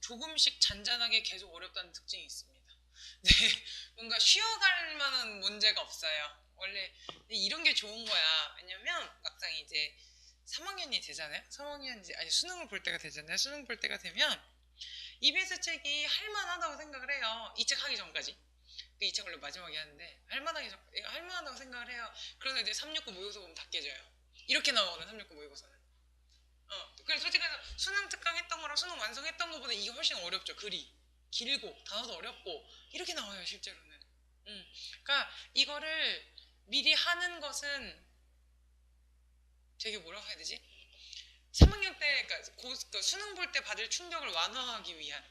조금씩 잔잔하게 계속 어렵다는 특징이 있습니다. 네, 뭔가 쉬어갈 만한 문제가 없어요. 원래 이런 게 좋은 거야. 왜냐면 막상 이제 3학년이 되잖아요. 3학년 이제 아니 수능을 볼 때가 되잖아요. 수능 볼 때가 되면 EBS 책이 할만하다고 생각을 해요. 이 책 하기 전까지. 이 책 원래 마지막에 하는데 할만하다고 생각을 해요. 그래서 이제 369 모의고사 보면 다 깨져요. 이렇게 나오거든 369 모의고사는. 그래서 솔직히 수능 특강 했던 거랑 수능 완성했던 거보다 이게 훨씬 어렵죠. 글이 길고 단어도 어렵고 이렇게 나와요 실제로는. 그러니까 이거를 미리 하는 것은 되게 뭐라고 해야 되지? 3학년 때 그러니까 수능 볼 때 받을 충격을 완화하기 위한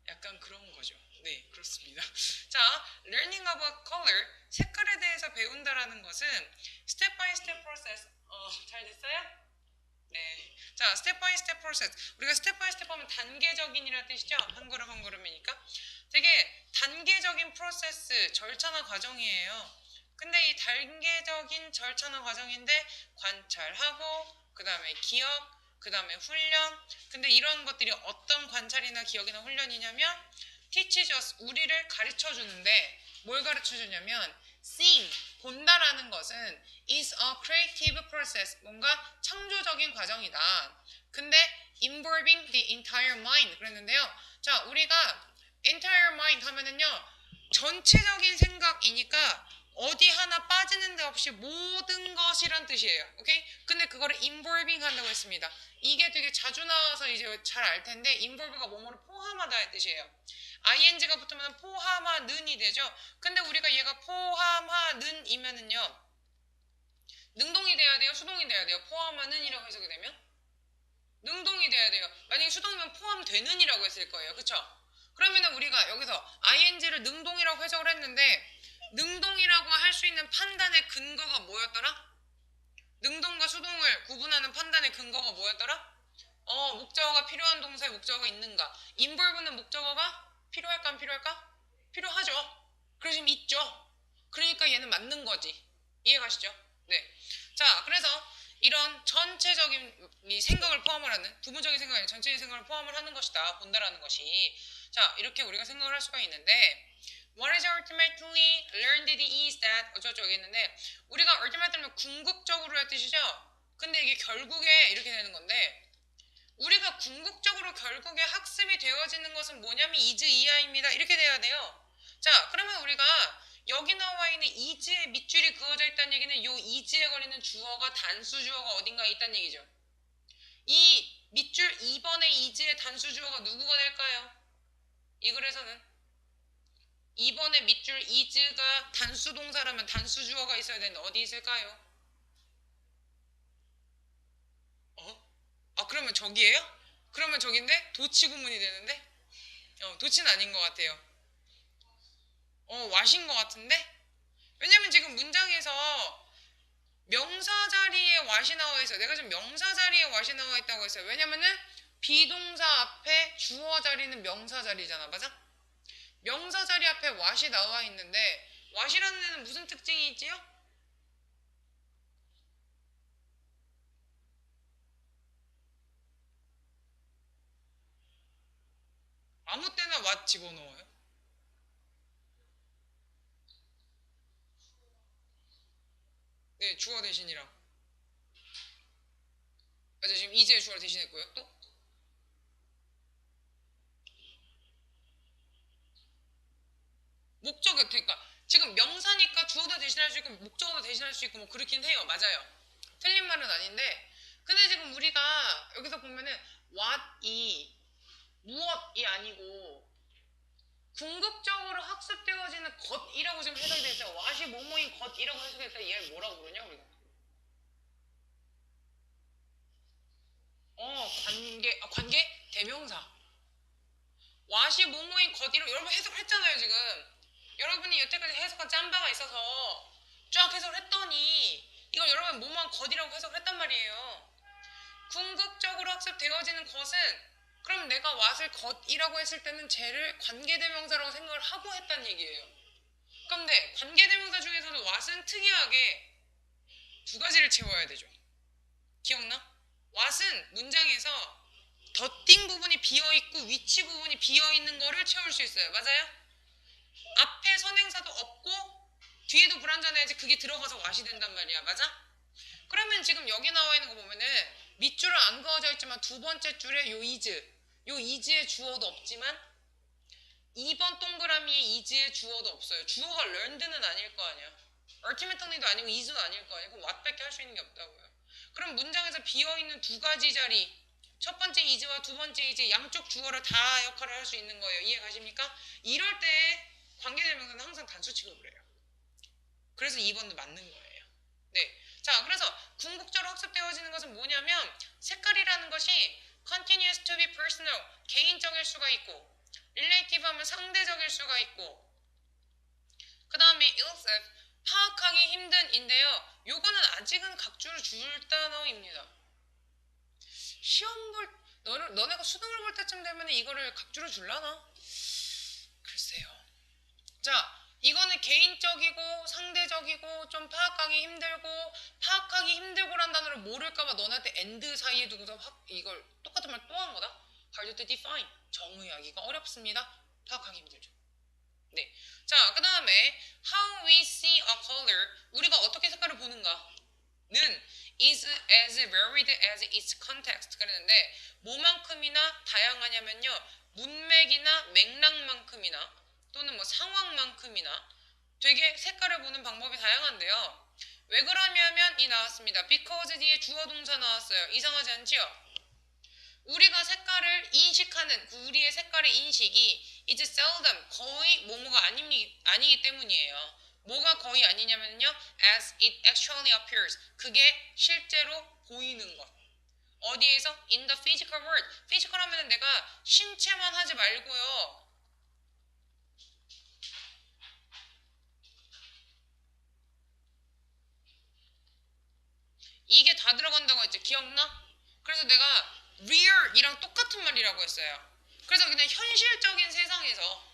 약간 그런 거죠. 네, 그렇습니다. 자, learning about color, 색깔에 대해서 배운다라는 것은 step by step process. 잘 됐어요? 네. 자, step by step process. 우리가 step by step 하면 단계적인이라는 뜻이죠. 한 걸음 한 걸음이니까. 되게 단계적인 프로세스, 절차나 과정이에요. 근데 이 단계적인 절차나 과정인데 관찰하고 그 다음에 기억, 그 다음에 훈련. 근데 이런 것들이 어떤 관찰이나 기억이나 훈련이냐면 teaches us, 우리를 가르쳐 주는데 뭘 가르쳐 주냐면 seeing, 본다라는 것은 is a creative process, 뭔가 창조적인 과정이다. 근데 involving the entire mind 그랬는데요. 자, 우리가 entire mind 하면은요 전체적인 생각이니까 어디 하나 빠지는 데 없이 모든 것이란 뜻이에요. 오케이? 근데 그거를 involving 한다고 했습니다. 이게 되게 자주 나와서 이제 잘 알 텐데 involve가 뭐뭐를 포함하다의 뜻이에요. ing가 붙으면 포함하는이 되죠. 근데 우리가 얘가 포함하는이면은요 능동이 돼야 돼요? 수동이 돼야 돼요? 포함하는이라고 해석이 되면? 능동이 돼야 돼요. 만약에 수동이면 포함되는이라고 했을 거예요. 그쵸? 그러면은 우리가 여기서 ing를 능동이라고 해석을 했는데 능동이라고 할 수 있는 판단의 근거가 뭐였더라? 능동과 수동을 구분하는 판단의 근거가 뭐였더라? 목적어가 필요한 동사에 목적어가 있는가? involve는 목적어가 필요할까 안 필요할까? 필요하죠. 그래서 지금 있죠. 그러니까 얘는 맞는 거지. 이해가시죠? 네. 자, 그래서 이런 전체적인 이 생각을 포함을 하는 부분적인 생각이 아니라 전체적인 생각을 포함을 하는 것이다. 본다라는 것이. 자, 이렇게 우리가 생각을 할 수가 있는데 What is ultimately learned is that 어쩌고저쩌고 했는데 우리가 ultimately는 궁극적으로의 뜻이죠. 근데 이게 결국에 이렇게 되는 건데 우리가 궁극적으로 결국에 학습이 되어지는 것은 뭐냐면 is 이하입니다. 이렇게 돼야 돼요. 자, 그러면 우리가 여기 나와 있는 is에 밑줄이 그어져 있다는 얘기는 이 is에 걸리는 주어가 단수 주어가 어딘가에 있다는 얘기죠. 이 밑줄 2번의 is의 단수 주어가 누구가 될까요? 이 글에서는 2번의 밑줄 is가 단수 동사라면 단수 주어가 있어야 되는데 어디 있을까요? 그러면 저기예요? 그러면 저긴데 도치 구문이 되는데? 도치는 아닌 것 같아요. 와신 것 같은데? 왜냐면 지금 문장에서 명사 자리에 what이 나와 있어요. 내가 지금 명사 자리에 what이 나와 있다고 했어요. 왜냐면은 비동사 앞에 주어 자리는 명사 자리잖아. 맞아? 명사 자리 앞에 what이 나와 있는데 what이라는 애는 무슨 특징이 있지요? 아무 때나 what 집어넣어요. 네, 주어 대신이랑. 맞아, 지금 이제 주어를 대신했고요. 또? 목적어, 그러니까 지금 명사니까 주어도 대신할 수 있고 목적어도 대신할 수 있고 뭐 그렇긴 해요. 맞아요. 틀린 말은 아닌데 근데 지금 우리가 여기서 보면은 what이 무엇이 아니고 궁극적으로 학습되어지는 것이라고 지금 해석이 됐어요. what이 뭐뭐인 것이라고 해석이 됐어요. 얘를 뭐라고 부르냐 우리가? 관계? 대명사. what이 뭐뭐인 것이라고 여러분 해석했잖아요 지금. 여러분이 여태까지 해석한 짬바가 있어서 쫙 해석을 했더니 이걸 여러분 뭐뭐한 것이라고 해석을 했단 말이에요. 궁극적으로 학습되어지는 것은 그럼 내가 what을 것이라고 했을 때는 쟤를 관계대명사라고 생각을 하고 했단 얘기예요. 그런데 관계대명사 중에서도 what은 특이하게 두 가지를 채워야 되죠. 기억나? what은 문장에서 더띵 부분이 비어있고 위치 부분이 비어있는 거를 채울 수 있어요. 맞아요? 앞에 선행사도 없고 뒤에도 불완전해야지 그게 들어가서 왓이 된단 말이야. 맞아? 그러면 지금 여기 나와 있는 거 보면은 밑줄은 안 그어져 있지만 두 번째 줄에 요 is의 주어도 없지만 2번 동그라미에 is의 주어도 없어요. 주어가 learned는 아닐 거 아니야. ultimately도 아니고 is도 아닐 거 아니야. 그럼 what밖에 할 수 있는 게 없다고요. 그럼 문장에서 비어있는 두 가지 자리, 첫 번째 is와 두 번째 is 양쪽 주어를 다 역할을 할 수 있는 거예요. 이해 가십니까? 이럴 때 관계대명사는 항상 단수 취급을 해요. 그래서 2번도 맞는 거예요. 네. 자, 그래서 궁극적으로 학습되어지는 것은 뭐냐면 색깔이라는 것이 continuous to be personal, 개인적일 수가 있고 relative 하면 상대적일 수가 있고 그 다음에 elusive, 파악하기 힘든인데요. 요거는 아직은 각주를 줄 단어입니다. 시험 볼 너네가 수능을 볼 때쯤 되면 이거를 각주를 줄라나? 글쎄요. 자, 이거는 개인적이고 상대적이고 좀 파악하기 힘들고 파악하기 힘들고란 단어를 모를까봐 너네한테 and 사이에 두고서 이걸 똑같은 말 또 한 거다. hard to define, 정의하기가 어렵습니다. 파악하기 힘들죠. 네. 자, 그 다음에 how we see a color, 우리가 어떻게 색깔을 보는가 는 is as varied as its context. 그랬는데 뭐만큼이나 다양하냐면요, 문맥이나 맥락만큼이나 또는 뭐 상황만큼이나 되게 색깔을 보는 방법이 다양한데요. 왜 그러냐면 이 나왔습니다. because 뒤에 주어 동사 나왔어요. 이상하지 않지요? 우리가 색깔을 인식하는 우리의 색깔의 인식이 이제 seldom, 거의 뭐뭐가 아니기 때문이에요. 뭐가 거의 아니냐면요, as it actually appears, 그게 실제로 보이는 것. 어디에서? in the physical world. physical 하면 내가 신체만 하지 말고요, 이게 다 들어간다고 했지. 기억나? 그래서 내가 real이랑 똑같은 말이라고 했어요. 그래서 그냥 현실적인 세상에서,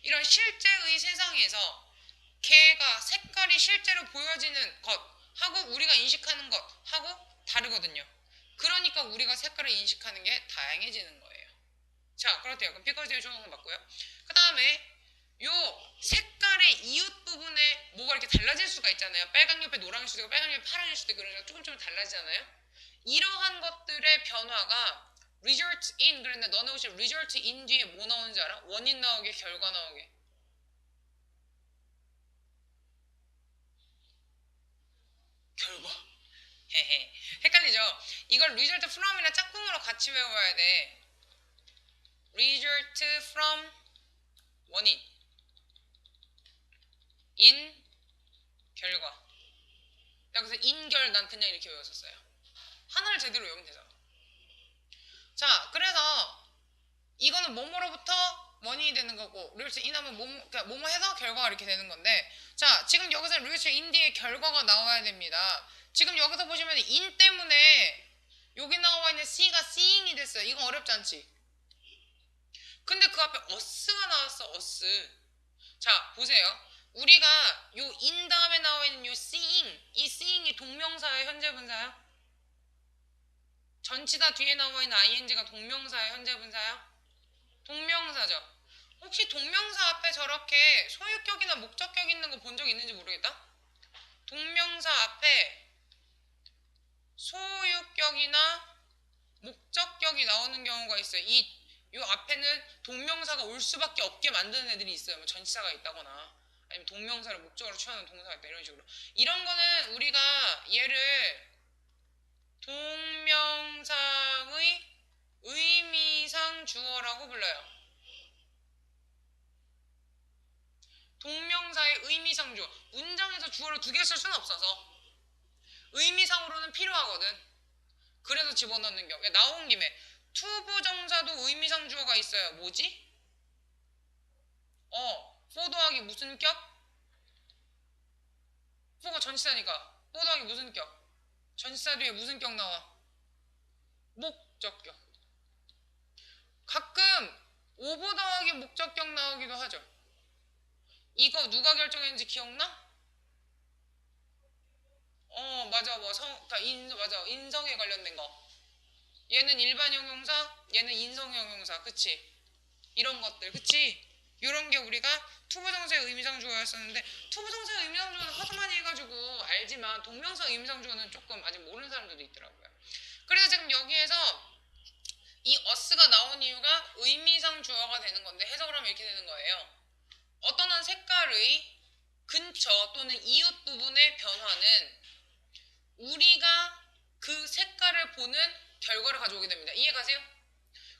이런 실제의 세상에서 걔가 색깔이 실제로 보여지는 것하고 우리가 인식하는 것하고 다르거든요. 그러니까 우리가 색깔을 인식하는 게 다양해지는 거예요. 자, 그렇대요. 그럼 피커즈의 조동사 맞고요. 그 다음에 요 색깔의 이웃 부분에 뭐가 이렇게 달라질 수가 있잖아요. 빨강 옆에 노랑일 수도 있고 빨강 옆에 파랑일 수도 있고 그러니까 조금 달라지잖아요. 이러한 것들의 변화가 result in, 그런데 너네 혹시 result in 뒤에 뭐 나오는지 알아? 원인 나오게, 결과 나오게. 결과. 헤헤. 헷갈리죠? 이걸 result from이나 짝꿍으로 같이 외워야 돼. result from 원인, in 결과. 그래서 인결 난 그냥 이렇게 외웠었어요. 하나를 제대로 외우면 되잖아. 자, 그래서 이거는 뭐뭐로부터 원인이 되는 거고 result in 하면 뭐뭐 해서 결과가 이렇게 되는 건데, 자, 지금 여기서 result in 뒤에 결과가 나와야 됩니다. 지금 여기서 보시면 in 때문에 여기 나와 있는 C가 seeing이 됐어요. 이건 어렵지 않지? 근데 그 앞에 us가 나왔어. us. 자, 보세요. 우리가 요 in 다음에 나와 있는 요 seeing, 이 seeing이 동명사의 현재 분사야? 전치사 뒤에 나와 있는 ing가 동명사의 현재 분사야? 동명사죠. 혹시 동명사 앞에 저렇게 소유격이나 목적격 있는 거 본 적 있는지 모르겠다? 동명사 앞에 소유격이나 목적격이 나오는 경우가 있어요. 요 앞에는 동명사가 올 수밖에 없게 만드는 애들이 있어요. 뭐 전치사가 있다거나 아니면 동명사를 목적으로 취하는 동사가 있다, 이런 식으로. 이런 거는 우리가 얘를 동명사의 의미상 주어라고 불러요. 동명사의 의미상 주어. 문장에서 주어를 두 개 쓸 수는 없어서 의미상으로는 필요하거든. 그래서 집어넣는 경우. 나온 김에 투부정사도 의미상 주어가 있어요. 뭐지? for 더하기 무슨 격? for가 전치사니까 for 더하기 무슨 격? 전치사 뒤에 무슨 격 나와? 목적격. 가끔 over 더하기 목적격 나오기도 하죠. 이거 누가 결정했는지 기억나? 맞아. 맞아. 인성에 관련된 거. 얘는 일반 형용사, 얘는 인성 형용사, 그치? 이런 것들, 그치? 이런 게 우리가 투부정사의 의미상주어였었는데 투부정사의 의미상주어는 하도 많이 해가지고 알지만 동명사 의미상주어는 조금 아직 모르는 사람들도 있더라고요. 그래서 지금 여기에서 이 us가 나온 이유가 의미상주어가 되는 건데 해석을 하면 이렇게 되는 거예요. 어떤 한 색깔의 근처 또는 이웃 부분의 변화는 우리가 그 색깔을 보는 결과를 가져오게 됩니다. 이해 가세요?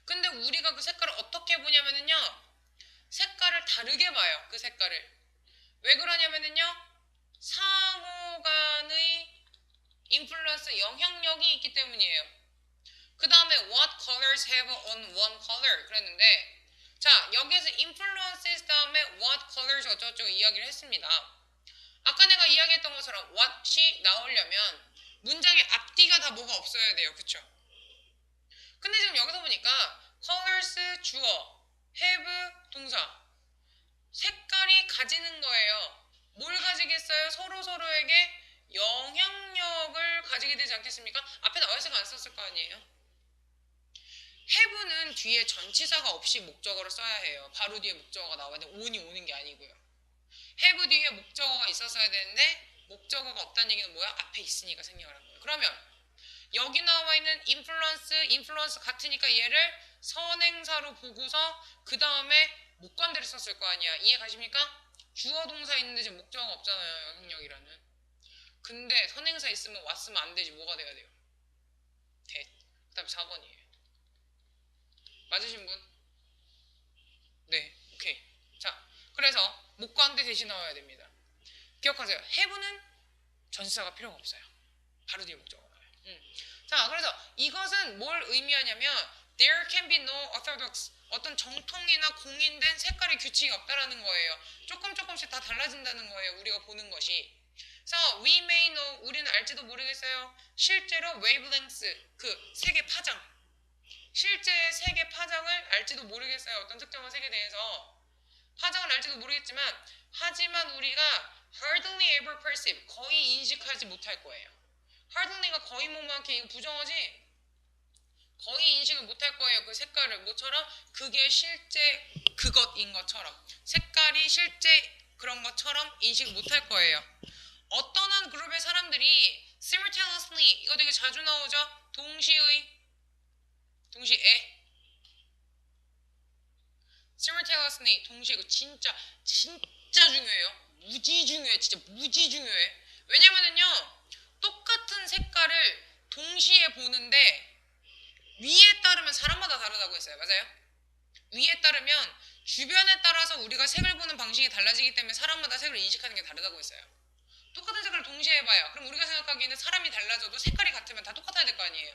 근데 우리가 그 색깔을 어떻게 보냐면요. 색깔을 다르게 봐요. 그 색깔을. 왜 그러냐면요. 상호 간의 인플루언스 영향력이 있기 때문이에요. 그 다음에 what colors have on one color 그랬는데 자 여기에서 influences 다음에 what colors 어쩌고저쩌고 이야기를 했습니다. 아까 내가 이야기했던 것처럼 what이 나오려면 문장의 앞뒤가 다 뭐가 없어야 돼요. 그쵸? 근데 지금 여기서 보니까 colors 주어, have 동사 색깔이 가지는 거예요. 뭘 가지겠어요? 서로에게 영향력을 가지게 되지 않겠습니까? 앞에 나와있으면 안 썼을 거 아니에요? have는 뒤에 전치사가 없이 목적어를 써야 해요. 바로 뒤에 목적어가 나와야 돼. on이 오는 게 아니고요. have 뒤에 목적어가 있었어야 되는데 목적어가 없다는 얘기는 뭐야? 앞에 있으니까 생략을 한 거예요. 그러면 여기 나와 있는 influence 같으니까 얘를 선행사로 보고서 그 다음에 목관대를 썼을 거 아니야. 이해 가십니까? 주어 동사 있는데 지금 목적어가 없잖아요. 영향력이라는. 근데 선행사 있으면 왔으면 안 되지. 뭐가 돼야 돼요? 그 다음에 4번이에요. 맞으신 분? 네, 오케이. 자, 그래서 목관대 대신 나와야 됩니다. 기억하세요. have는 전치사가 필요가 없어요. 바로 뒤에 목적어가 나와요. 자, 그래서 이것은 뭘 의미하냐면 there can be no orthodox 어떤 정통이나 공인된 색깔의 규칙이 없다라는 거예요. 조금씩 다 달라진다는 거예요. 우리가 보는 것이. 그래서 we may know 우리는 알지도 모르겠어요. 실제로 wavelengths 그 색의 파장 실제 색의 파장을 알지도 모르겠어요. 어떤 특정한 색에 대해서 파장을 알지도 모르겠지만 하지만 우리가 hardly ever perceive 거의 인식하지 못할 거예요. hardly가 거의 뭐만큼 이거 부정어지? 거의 인식을 못할 거예요. 그 색깔을 뭐처럼 그게 실제 그것인 것처럼 색깔이 실제 그런 것처럼 인식을 못할 거예요. 어떤 한 그룹의 사람들이 simultaneously 이거 되게 자주 나오죠? 동시에 simultaneously 동시에 이거 진짜 중요해요. 무지 중요해. 진짜 무지 중요해. 왜냐면은요. 똑같은 색깔을 동시에 보는데 위에 따르면 사람마다 다르다고 했어요. 맞아요? 위에 따르면 주변에 따라서 우리가 색을 보는 방식이 달라지기 때문에 사람마다 색을 인식하는 게 다르다고 했어요. 똑같은 색깔을 동시에 해봐요. 그럼 우리가 생각하기에는 사람이 달라져도 색깔이 같으면 다 똑같아야 될 거 아니에요.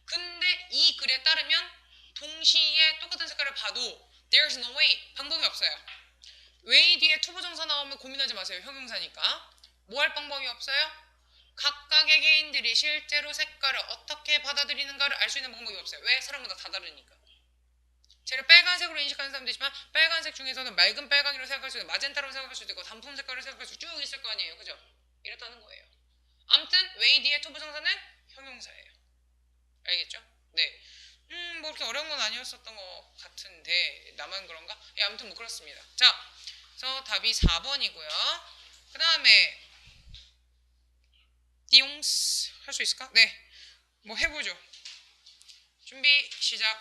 근데 이 글에 따르면 동시에 똑같은 색깔을 봐도 there's no way 방법이 없어요. way 뒤에 투부정사 나오면 고민하지 마세요. 형용사니까. 뭐 할 방법이 없어요? 각각의 개인들이 실제로 색깔을 어떻게 받아들이는가를 알 수 있는 방법이 없어요. 왜? 사람마다 다 다르니까. 쟤를 빨간색으로 인식하는 사람도 있지만 빨간색 중에서는 맑은 빨강이라고 생각할 수도 있고 마젠타라고 생각할 수도 있고 단품 색깔을 생각할 수도 쭉 있을 거 아니에요. 그죠? 이렇다는 거예요. 아무튼 way 뒤에 투부정사는 형용사예요. 알겠죠? 네. 뭐 그렇게 어려운 건 아니었었던 것 같은데 나만 그런가? 예, 아무튼 뭐 그렇습니다. 자, 그래서 답이 4번이고요. 그 다음에 띠용스 할 수 있을까? 네. 뭐 해보죠. 준비 시작.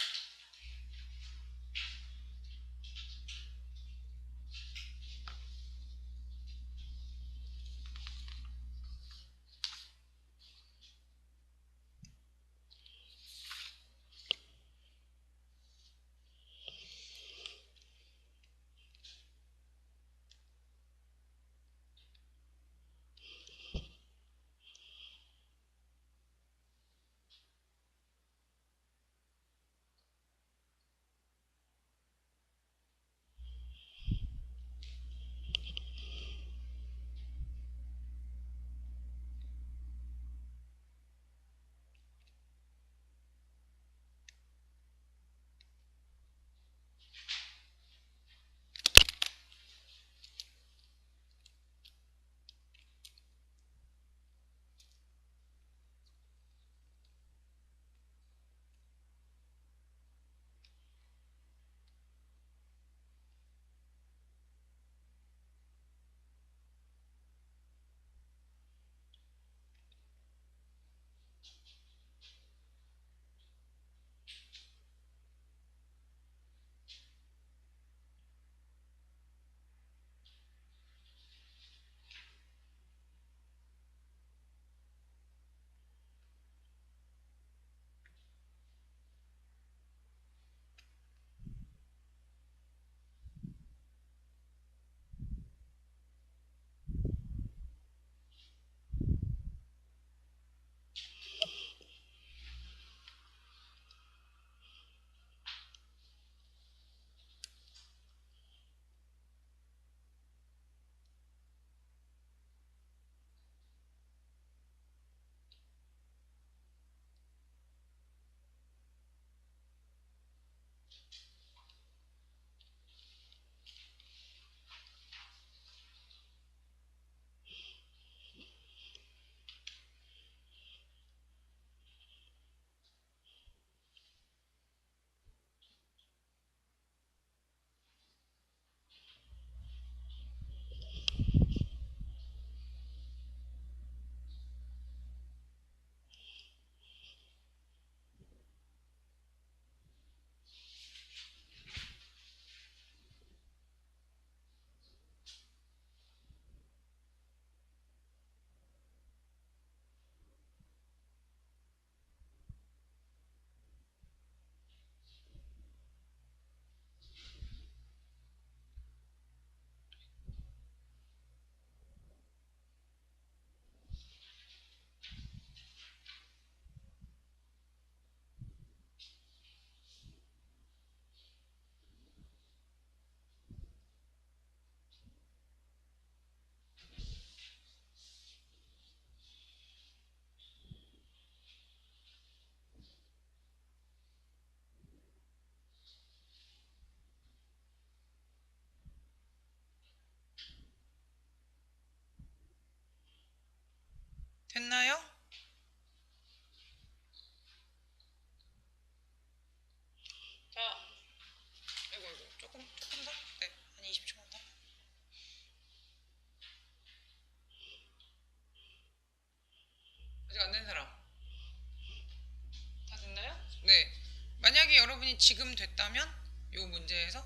시간이 지금 됐다면 이 문제에서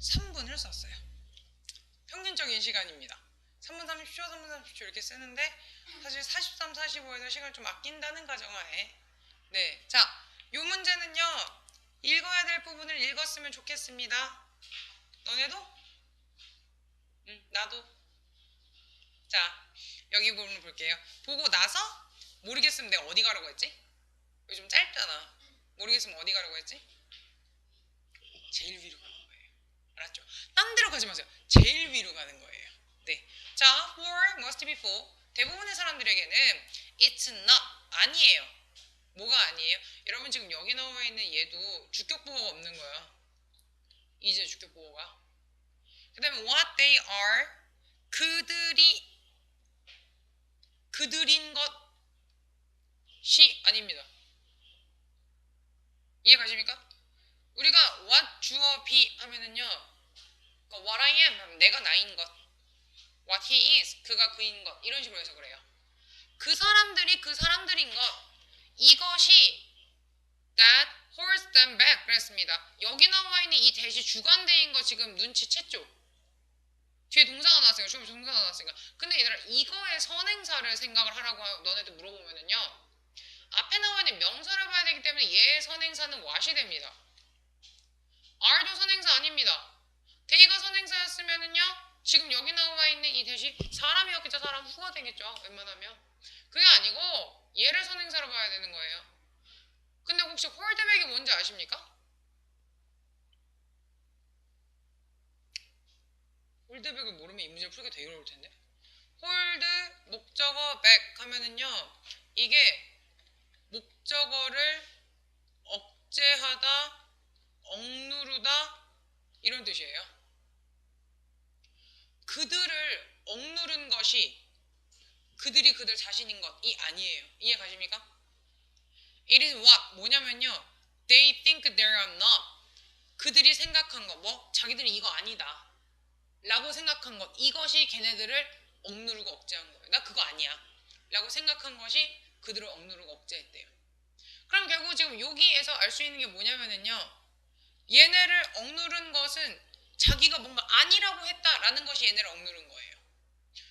3분을 썼어요. 평균적인 시간입니다. 3분 30초, 3분 30초 이렇게 쓰는데 사실 43, 45에서 시간을 좀 아낀다는 가정하에 네, 자, 이 문제는요. 읽어야 될 부분을 읽었으면 좋겠습니다. 너네도? 응, 나도. 자, 여기 부분을 볼게요. 보고 나서 모르겠으면 내가 어디 가라고 했지? 여기 좀 짧잖아. 모르겠으면 어디 가라고 했지? 제일 위로 가는 거예요. 알았죠? 딴 데로 가지 마세요. 제일 위로 가는 거예요. 네. 자, for must be for. 대부분의 사람들에게는 it's not 아니에요. 뭐가 아니에요? 여러분 지금 여기 나와 있는 얘도 주격보호가 없는 거야. 이제 주격보호가. 그 다음에 what they are 그들인 것이 아닙니다. 이해 가십니까? 우리가 what 주어 be 하면은요, 그러니까 what I am 하면 내가 나인 것, what he is 그가 그인 것 이런 식으로 해서 그래요. 그 사람들이 그 사람들인 것 이것이 that holds them back 그랬습니다. 여기 나와 있는 이 대시 주관대인 거 지금 눈치챘죠? 뒤에 동사가 나왔으니까 좀 동사가 나왔으니까. 근데 얘들아 이거의 선행사를 생각을 하라고 너네들 물어보면은요, 앞에 나와 있는 명사를 봐야 되기 때문에 얘의 선행사는 what이 됩니다. are도 선행사 아닙니다. they가 선행사였으면은요, 지금 여기 나와 있는 이 대시 사람이었겠죠. 사람 후가 되겠죠. 웬만하면. 그게 아니고 얘를 선행사로 봐야 되는 거예요. 근데 혹시 홀드백이 뭔지 아십니까? 홀드백을 모르면 이 문제를 풀기 되게 어려울 텐데. 홀드, 목적어, 백 하면은요, 이게 목적어를 억제하다, 억누르다 이런 뜻이에요. 그들을 억누른 것이 그들이 그들 자신인 것이 아니에요. 이해 가십니까? It is what 뭐냐면요, they think they are not. 그들이 생각한 것, 뭐 자기들이 이거 아니다 라고 생각한 것, 이것이 걔네들을 억누르고 억제한 거예요. 나 그거 아니야 라고 생각한 것이 그들을 억누르고 억제했대요. 그럼 결국 지금 여기에서 알 수 있는 게 뭐냐면은요, 얘네를 억누른 것은 자기가 뭔가 아니라고 했다라는 것이 얘네를 억누른 거예요.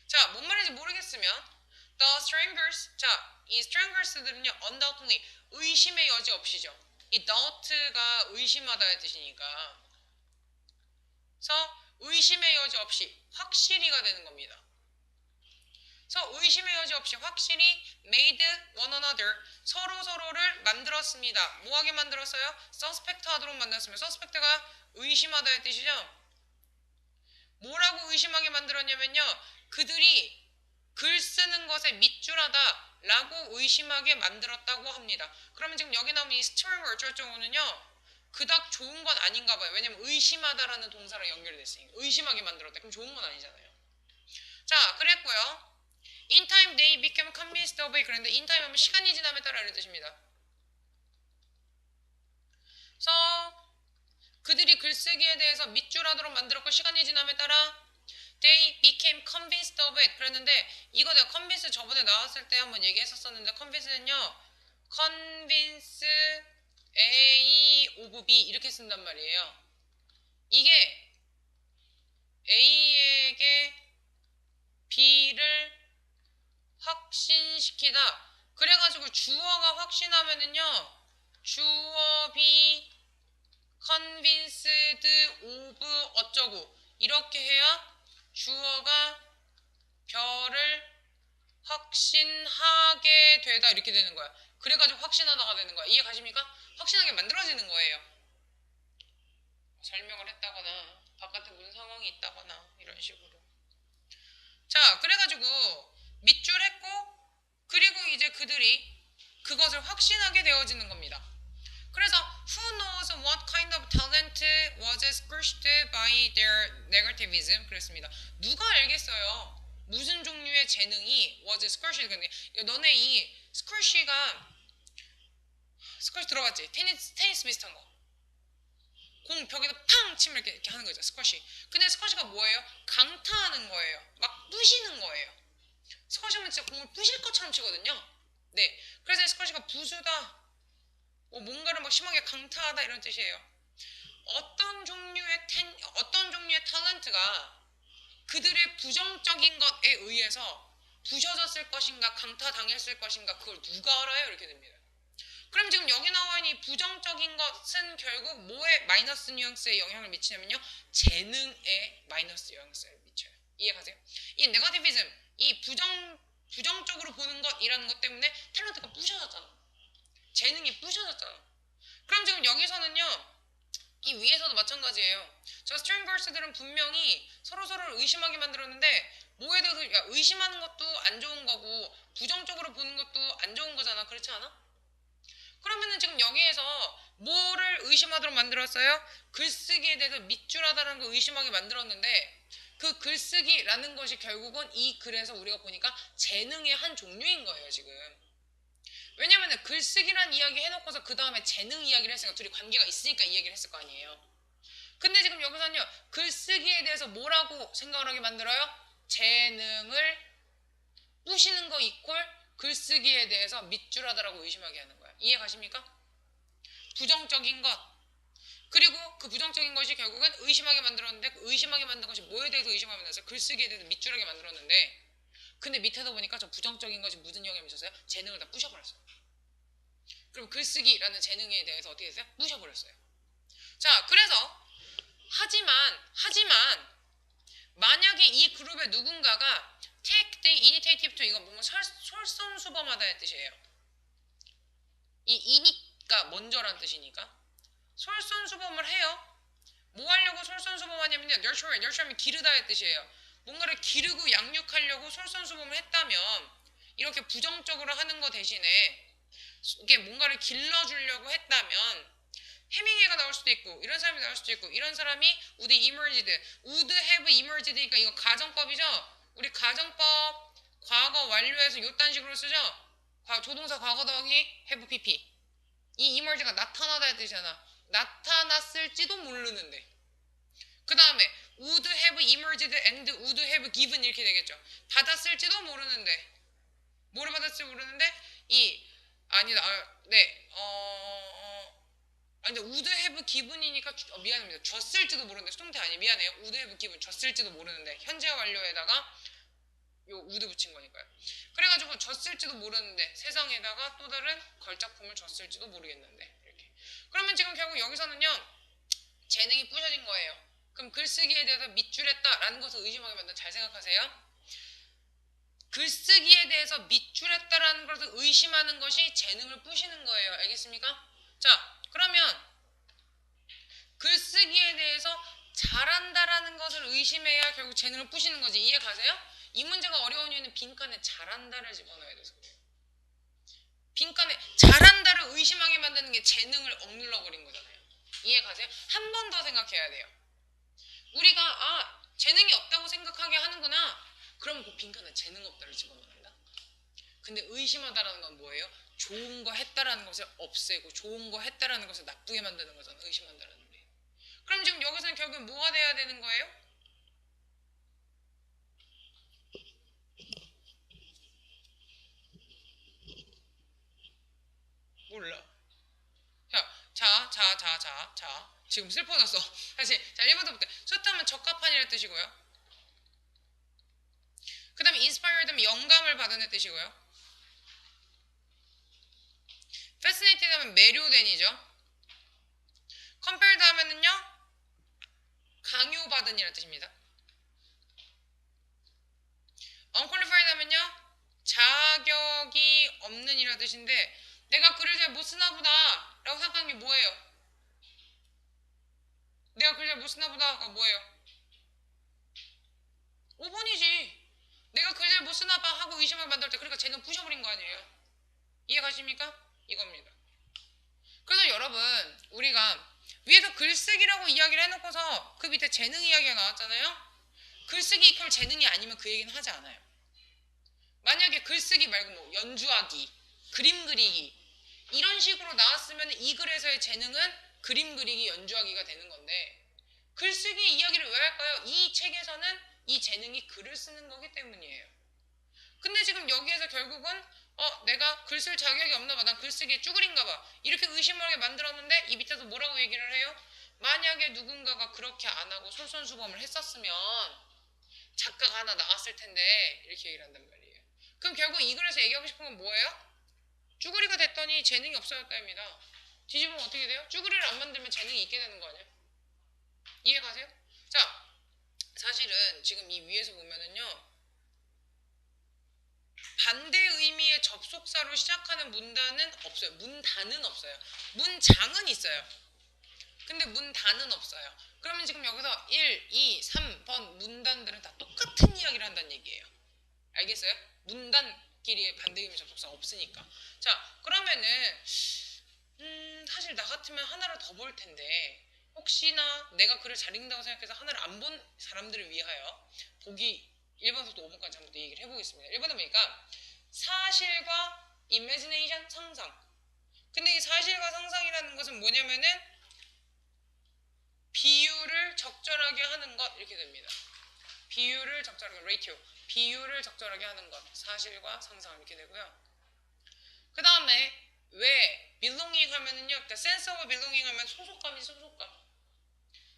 자, 뭔 말인지 모르겠으면 the strangers, 자, 이 strangers들은요 undoubtedly 의심의 여지 없이죠. 이 doubt가 의심하다의 뜻이니까 그래서 의심의 여지 없이 확실히가 되는 겁니다. 그래서 의심의 여지 없이 확실히 made one another 서로를 만들었습니다. 뭐하게 만들었어요? suspect 하도록 만들었습니다. suspect가 의심하다의 뜻이죠. 뭐라고 의심하게 만들었냐면요, 그들이 글 쓰는 것에 밑줄하다 라고 의심하게 만들었다고 합니다. 그러면 지금 여기 나오는 이 stronger 어쩔저는요 그닥 좋은 건 아닌가 봐요. 왜냐면 의심하다라는 동사랑 연결이 됐으니까. 의심하게 만들었다. 그럼 좋은 건 아니잖아요. 자, 그랬고요. In time they became convinced of it. 그런데 in time 하면 시간이 지남에 따라 이런 뜻입니다. 그래서 그들이 글쓰기에 대해서 밑줄하도록 만들었고 시간이 지남에 따라 they became convinced of it. 그랬는데 이거 내가 convince 저번에 나왔을 때 한번 얘기했었는데 convince는요 convince A of B 이렇게 쓴단 말이에요. 이게 A에게 B를 확신시키다. 그래가지고 주어가 확신하면은요 주어 B convinced of 어쩌고 이렇게 해야 주어가 별을 확신하게 되다 이렇게 되는 거야. 그래가지고 확신하다가 되는 거야. 이해 가십니까? 확신하게 만들어지는 거예요. 설명을 했다거나 바깥에 무슨 상황이 있다거나 이런 식으로. 자, 그래가지고 밑줄했고 그리고 이제 그들이 그것을 확신하게 되어지는 겁니다. 그래서 who knows what kind of talent was squashed by their negativism 그랬습니다. 누가 알겠어요? 무슨 종류의 재능이 was squashed. 근데 너네 이 squash가 스쿼시 들어봤지? 테니스 비슷한 거. 공 벽에다 팡 치면 이렇게 하는 거죠. 스쿼시. 근데 스쿼시가 뭐예요? 강타하는 거예요. 막 부시는 거예요. 스쿼시는 진짜 공을 부실 것처럼 치거든요. 네. 그래서 스쿼시가 부수다, 뭐 뭔가를 막 심하게 강타하다 이런 뜻이에요. 어떤 종류의 탤런트가 그들의 부정적인 것에 의해서 부셔졌을 것인가 강타당했을 것인가 그걸 누가 알아요? 이렇게 됩니다. 그럼 지금 여기 나와 있는 이 부정적인 것은 결국 뭐에 마이너스 뉘앙스에 영향을 미치냐면요. 재능에 마이너스 뉘앙스를 미쳐요. 이해가세요? 이 네거티비즘, 이 부정적으로 보는 것이라는 것 때문에 탤런트가 부셔졌잖아. 재능이 부셔졌잖아. 그럼 지금 여기서는요. 이 위에서도 마찬가지예요. 저 스트링버스들은 분명히 서로서로를 의심하게 만들었는데 뭐에 대해서 의심하는 것도 안 좋은 거고 부정적으로 보는 것도 안 좋은 거잖아. 그렇지 않아? 그러면은 지금 여기에서 뭐를 의심하도록 만들었어요? 글쓰기에 대해서 밑줄하다라는 걸 의심하게 만들었는데 그 글쓰기라는 것이 결국은 이 글에서 우리가 보니까 재능의 한 종류인 거예요, 지금. 왜냐면은 글쓰기란 이야기 해놓고서 그 다음에 재능 이야기를 했으니까 둘이 관계가 있으니까 이 얘기를 했을 거 아니에요. 근데 지금 여기서는요, 글쓰기에 대해서 뭐라고 생각을 하게 만들어요? 재능을 부시는 거 이퀄 글쓰기에 대해서 밑줄하다라고 의심하게 하는 거야. 이해 가십니까? 부정적인 것. 그리고 그 부정적인 것이 결국은 의심하게 만들었는데 그 의심하게 만든 것이 뭐에 대해서 의심하게 만들었어요? 글쓰기에 대해서 밑줄하게 만들었는데 근데 밑에서 보니까 저 부정적인 것이 무슨 영향을 미쳤어요? 재능을 다 부셔버렸어요. 그럼 글쓰기라는 재능에 대해서 어떻게 됐어요? 부셔버렸어요. 자, 그래서 하지만 만약에 이 그룹의 누군가가 take the initiative to 이건 뭔가 솔선수범하다의 뜻이에요. 이 이니가 먼저란 뜻이니까 솔선수범을 해요. 뭐 하려고 솔선수범하냐면요. nurture하면 기르다의 뜻이에요. 뭔가를 기르고 양육하려고 솔선수범을 했다면 이렇게 부정적으로 하는 거 대신에 이게 뭔가를 길러주려고 했다면 해밍웨이가 나올 수도 있고 이런 사람이 나올 수도 있고 이런 사람이 would have emerged니까 이거 가정법이죠. 우리 가정법 과거 완료해서 요딴 식으로 쓰죠. 조동사 과거 더하기 have pp 이 emerge가 나타나다의 뜻이잖아. 나타났을지도 모르는데 그 다음에 would have emerged and would have given 이렇게 되겠죠. 받았을지도 모르는데 뭐를 받았을지 모르는데 근데 would have given이니까 미안합니다. 줬을지도 모르는데 수동태 아니 미안해요. would have given 줬을지도 모르는데 현재 완료에다가 요 would 붙인 거니까요. 그래가지고 줬을지도 모르는데 세상에다가 또 다른 걸작품을 줬을지도 모르겠는데 이렇게. 그러면 지금 결국 여기서는요 재능이 부셔진 거예요. 그럼 글쓰기에 대해서 밑줄했다라는 것을 의심하게 만든 잘 생각하세요. 글쓰기에 대해서 밑줄했다라는 것을 의심하는 것이 재능을 부시는 거예요. 알겠습니까? 자, 그러면 글쓰기에 대해서 잘한다라는 것을 의심해야 결국 재능을 부시는 거지. 이해 가세요? 이 문제가 어려운 이유는 빈칸에 잘한다를 집어넣어야 돼서 그래요. 빈칸에 잘한다를 의심하게 만드는 게 재능을 억눌러 버린 거잖아요. 이해 가세요? 한 번 더 생각해야 돼요. 우리가 재능이 없다고 생각하게 하는구나. 그럼 그 빈칸에 재능 없다를 집어넣는다. 근데 의심하다라는 건 뭐예요? 좋은 거 했다라는 것을 없애고 좋은 거 했다라는 것을 나쁘게 만드는 거잖아. 의심한다라는 게. 그럼 지금 여기서는 결국 뭐가 돼야 되는 거예요? 몰라. 자. 지금 슬퍼졌어. 다시. 자, 1번부터. 좋다면 적합한이라는 뜻이고요. 그 다음에 inspired 하면 영감을 받은 뜻이고요. fascinated 하면 매료된이죠. compared 하면은요. 강요받은이라는 뜻입니다. unqualified 하면요. 자격이 없는 이라는 뜻인데 내가 글을 잘 못 쓰나 보다 라고 생각하는 게 뭐예요? 내가 글을 잘 못 쓰나 보다가 뭐예요? 5번이지. 내가 글을 잘 못 쓰나 봐 하고 의심을 만들 때 그러니까 쟤는 부셔버린 거 아니에요. 이해 가십니까? 이겁니다. 그래서 여러분 우리가 위에서 글쓰기라고 이야기를 해놓고서 그 밑에 재능 이야기가 나왔잖아요. 글쓰기 이퀄 재능이 아니면 그 얘기는 하지 않아요. 만약에 글쓰기 말고 뭐 연주하기, 그림 그리기 이런 식으로 나왔으면 이 글에서의 재능은 그림 그리기, 연주하기가 되는 건데 글쓰기 이야기를 왜 할까요? 이 책에서는 이 재능이 글을 쓰는 거기 때문이에요. 근데 지금 여기에서 결국은 내가 글 쓸 자격이 없나 봐. 난 글쓰기에 쭈그린가 봐. 이렇게 의심하게 만들었는데 이 밑에서 뭐라고 얘기를 해요? 만약에 누군가가 그렇게 안 하고 솔선수범을 했었으면 작가가 하나 나왔을 텐데 이렇게 얘기를 한단 말이에요. 그럼 결국 이 글에서 얘기하고 싶은 건 뭐예요? 쭈그리가 됐더니 재능이 없어졌다입니다. 뒤집으면 어떻게 돼요? 쭈그리를 안 만들면 재능이 있게 되는 거 아니에요? 이해 가세요? 자, 사실은 지금 이 위에서 보면은요. 반대 의미의 접속사로 시작하는 문단은 없어요. 문단은 없어요. 문장은 있어요. 근데 문단은 없어요. 그러면 지금 여기서 1, 2, 3번 문단들은 다 똑같은 이야기를 한다는 얘기예요. 알겠어요? 문단끼리의 반대 의미 접속사 없으니까. 자, 그러면은 사실 나 같으면 하나를 더 볼 텐데 혹시나 내가 글을 잘 읽는다고 생각해서 하나를 안 본 사람들을 위하여 보기 1번부터 5번까지 한번 더 얘기를 해보겠습니다. 1번에 보니까 사실과 imagination, 상상. 근데 이 사실과 상상이라는 것은 뭐냐면은 비율을 적절하게 하는 것 이렇게 됩니다. 비율을 적절하게, ratio, 비율을 적절하게 하는 것, 사실과 상상 이렇게 되고요. 그 다음에 왜 belonging 하면은요, 그러니까 sense of belonging 하면 소속감이 소속감.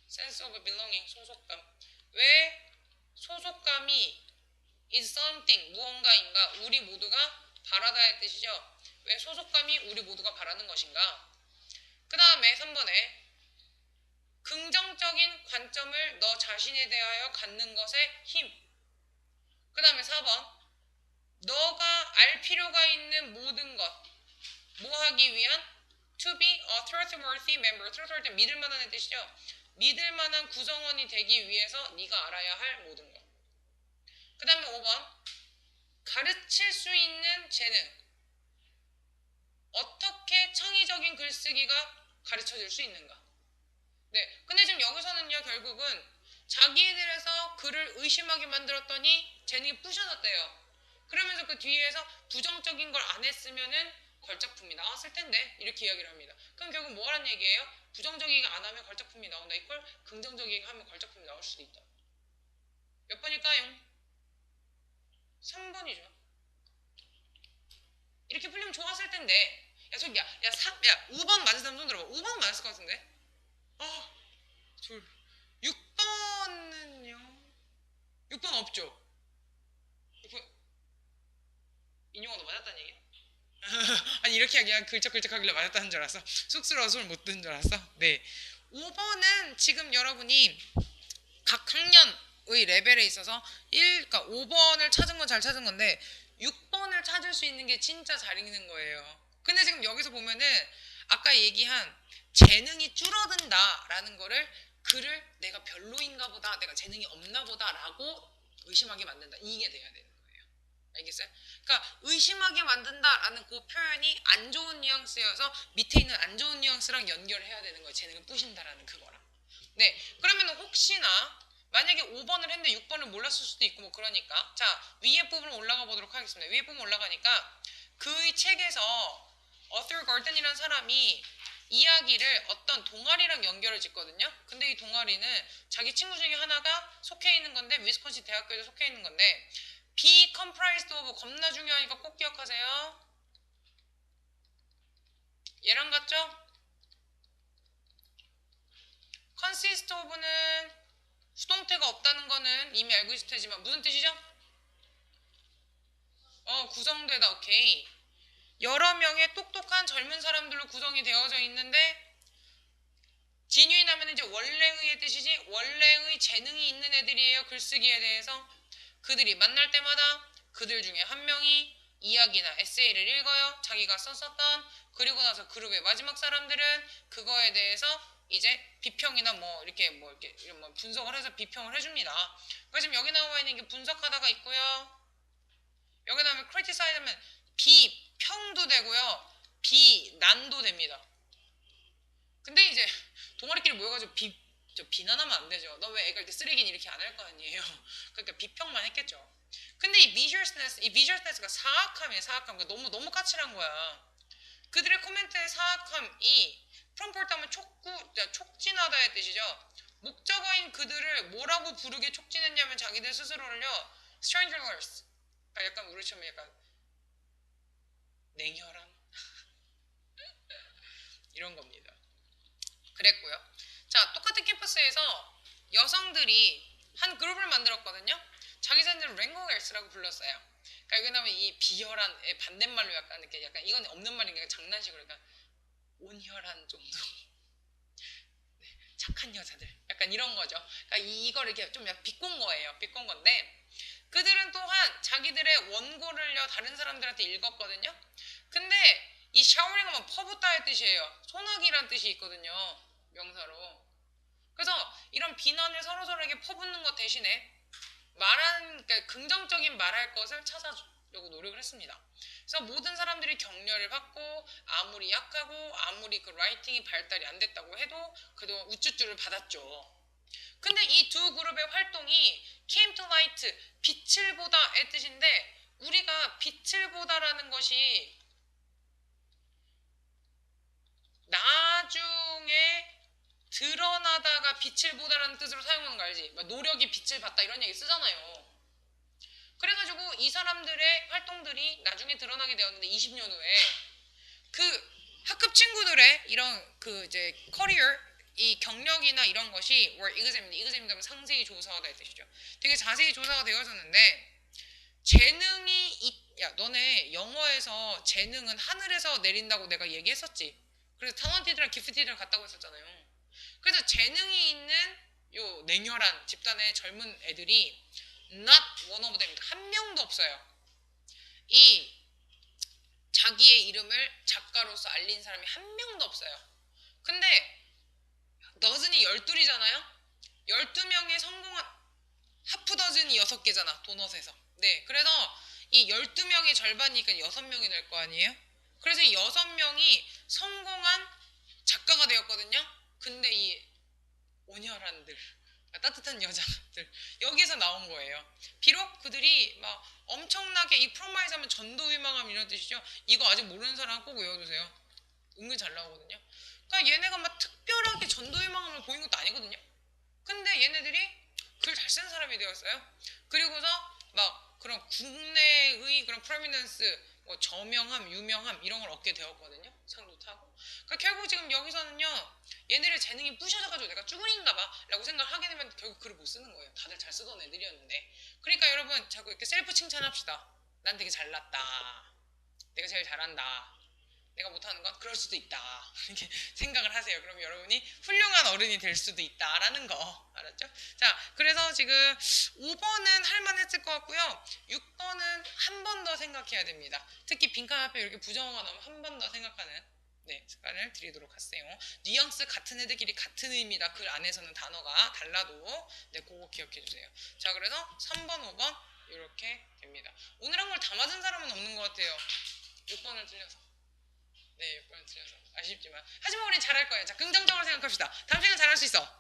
sense of belonging, 소속감. 왜 소속감이 is something, 무언가인가, 우리 모두가 바라다의 뜻이죠. 왜 소속감이 우리 모두가 바라는 것인가. 그 다음에 3번에 긍정적인 관점을 너 자신에 대하여 갖는 것의 힘. 그 다음에 4번 너가 알 필요가 있는 모든 것. 뭐 하기 위한? To be a trustworthy member. trustworthy 믿을 만한 뜻이죠. 믿을 만한 구성원이 되기 위해서 네가 알아야 할 모든 것. 그 다음에 5번 가르칠 수 있는 재능. 어떻게 창의적인 글쓰기가 가르쳐질 수 있는가. 네, 근데 지금 여기서는요 결국은 자기들에서 글을 의심하게 만들었더니 재능이 부셔졌대요. 그러면서 그 뒤에서 부정적인 걸 안 했으면은 걸작품이 나왔을 텐데 이렇게 이야기를 합니다. 그럼 결국 뭐라는 얘기예요? 부정적이게 안 하면 걸작품이 나온다. 이걸 긍정적이게 하면 걸작품이 나올 수도 있다. 몇 번일까요? 3번이죠. 이렇게 풀리면 좋았을 텐데. 야, 5번 맞은 사람 손 들어봐. 5번 맞을 것 같은데? 둘. 6번은요? 6번 없죠? 6번, 인용어도 맞았다는 얘기야? 아니, 이렇게 하기야 글쩍글쩍 하길래 맞았다는 줄 알았어? 쑥스러워서 손을 못 든 줄 알았어? 네. 5번은 지금 여러분이 각 학년의 레벨에 있어서 그러니까 5번을 찾은 건 잘 찾은 건데 6번을 찾을 수 있는 게 진짜 잘 읽는 거예요. 근데 지금 여기서 보면은 아까 얘기한 재능이 줄어든다라는 거를 글을 내가 별로인가 보다, 내가 재능이 없나 보다라고 의심하게 만든다. 이게 돼야 되는 거예요. 알겠어요? 그러니까 의심하게 만든다라는 그 표현이 안 좋은 뉘앙스여서 밑에 있는 안 좋은 뉘앙스랑 연결을 해야 되는 거예요. 재능을 부신다라는 그거랑. 네, 그러면 혹시나 만약에 5번을 했는데 6번을 몰랐을 수도 있고 뭐 그러니까 자 위에 부분 올라가 보도록 하겠습니다. 위에 부분 올라가니까 그의 책에서 어서 걸든이라는 사람이 이야기를 어떤 동아리랑 연결을 짓거든요. 근데 이 동아리는 자기 친구 중에 하나가 속해 있는 건데 위스콘신 대학교에 속해 있는 건데 be comprised of 겁나 중요하니까 꼭 기억하세요. 얘랑 같죠? consist of는 수동태가 없다는 거는 이미 알고 있을 테지만 무슨 뜻이죠? 구성되다. 오케이. 여러 명의 똑똑한 젊은 사람들로 구성이 되어져 있는데 진유인하면 이제 원래의 뜻이지 원래의 재능이 있는 애들이에요. 글쓰기에 대해서 그들이 만날 때마다 그들 중에 한 명이 이야기나 에세이를 읽어요. 자기가 썼었던. 그리고 나서 그룹의 마지막 사람들은 그거에 대해서 이제 비평이나 뭐 이렇게 분석을 해서 비평을 해줍니다. 그래서 지금 여기 나와 있는 게 분석하다가 있고요. 여기 나오면 criticize 하면 비평도 되고요. 비난도 됩니다. 근데 이제 동아리끼리 모여가지고 비난하면 안 되죠. 너 왜 애가 이렇게 쓰레기니 이렇게 안 할 거 아니에요. 그러니까 비평만 했겠죠. 근데 이 viciousness가 사악함이에요. 사악함. 그러니까 너무 까칠한 거야. 그들의 코멘트의 사악함이 프롬폴트하면 촉진하다의 뜻이죠. 목적어인 그들을 뭐라고 부르게 촉진했냐면 자기들 스스로를요 stranglers. 그러니까 약간 우리처럼 약간 냉혈한 이런 겁니다. 그랬고요. 자, 똑같은 캠퍼스에서 여성들이 한 그룹을 만들었거든요. 자기 자신을 랭거걸스라고 불렀어요. 그러니까 왜냐면 이 비열한 반대말로 약간 이렇게 약간 이건 없는 말이니까 장난식으로 약간 온혈한 정도. 네, 착한 여자들. 약간 이런 거죠. 그러니까 이걸 이렇게 좀 약간 비꼰 거예요. 비꼰 건데 그들은 또한 자기들의 원고를요 다른 사람들한테 읽었거든요. 근데 이 샤워링은 퍼붓다의 뜻이에요. 소나기란 뜻이 있거든요. 명사로. 그래서 이런 비난을 서로서로에게 퍼붓는 것 대신에 그러니까 긍정적인 말할 것을 찾아주려고 노력을 했습니다. 그래서 모든 사람들이 격려를 받고 아무리 약하고 아무리 그 라이팅이 발달이 안 됐다고 해도 그동안 우쭈쭈를 받았죠. 근데 이 두 그룹의 활동이 came to light, 빛을 보다의 뜻인데 우리가 빛을 보다라는 것이 나중에 드러나다가 빛을 보다라는 뜻으로 사용하는 거 알지? 노력이 빛을 봤다 이런 얘기 쓰잖아요. 그래가지고 이 사람들의 활동들이 나중에 드러나게 되었는데 20년 후에 그 학급 친구들의 이런 그 이제 커리어 이 경력이나 이런 것이 were examined, examined 상세히 조사하다 의 뜻이죠. 되게 자세히 조사가 되어졌는데 야 너네 영어에서 재능은 하늘에서 내린다고 내가 얘기했었지. 그래서 타lented 기프티드랑 같다고 했었잖아요. 그래서 재능이 있는 요 냉혈한 집단의 젊은 애들이 not one of them입니다. 한 명도 없어요. 이 자기의 이름을 작가로서 알린 사람이 한 명도 없어요. 근데 너즌이 12이잖아요. 12명의 성공한 하프더즌이 6개잖아. 도넛에서. 네, 그래서 이 12명의 절반이니까 6명이 될 거 아니에요? 그래서 이 6명이 성공한 작가가 되었거든요. 근데 이 온혈한들, 따뜻한 여자들 여기에서 나온 거예요. 비록 그들이 막 엄청나게 이 프로마이즈 하면 전도유망함 이런 뜻이죠. 이거 아직 모르는 사람 꼭 외워두세요. 은근 잘 나오거든요. 그러니까 얘네가 막 특별하게 전도유망함을 보인 것도 아니거든요. 근데 얘네들이 글 잘 쓰는 사람이 되었어요. 그리고서 막 그런 국내의 그런 프로미넌스, 뭐 저명함, 유명함 이런 걸 얻게 되었거든요. 상도 타고. 그러니까 결국 지금 여기서는요. 얘네들 재능이 부셔져가지고 내가 쭈구리인가 봐 라고 생각을 하게 되면 결국 글을 못 쓰는 거예요. 다들 잘 쓰던 애들이었는데. 그러니까 여러분 자꾸 이렇게 셀프 칭찬합시다. 난 되게 잘났다. 내가 제일 잘한다. 내가 못하는 건 그럴 수도 있다. 이렇게 생각을 하세요. 그럼 여러분이 훌륭한 어른이 될 수도 있다라는 거. 알았죠? 자, 그래서 지금 5번은 할만했을 것 같고요. 6번은 한 번 더 생각해야 됩니다. 특히 빈칸 앞에 이렇게 부정어가 나오면 한 번 더 생각하는 습관을 드리도록 하세요. 뉘앙스 같은 애들끼리 같은 의미다. 글 안에서는 단어가 달라도 그거 기억해 주세요. 자, 그래서 3번, 5번 이렇게 됩니다. 오늘 한 걸 다 맞은 사람은 없는 것 같아요. 6번을 틀려서. 네, 6번을 틀려서 아쉽지만 하지만 우린 잘할 거예요. 자, 긍정적으로 생각합시다. 다음 시간 잘할 수 있어.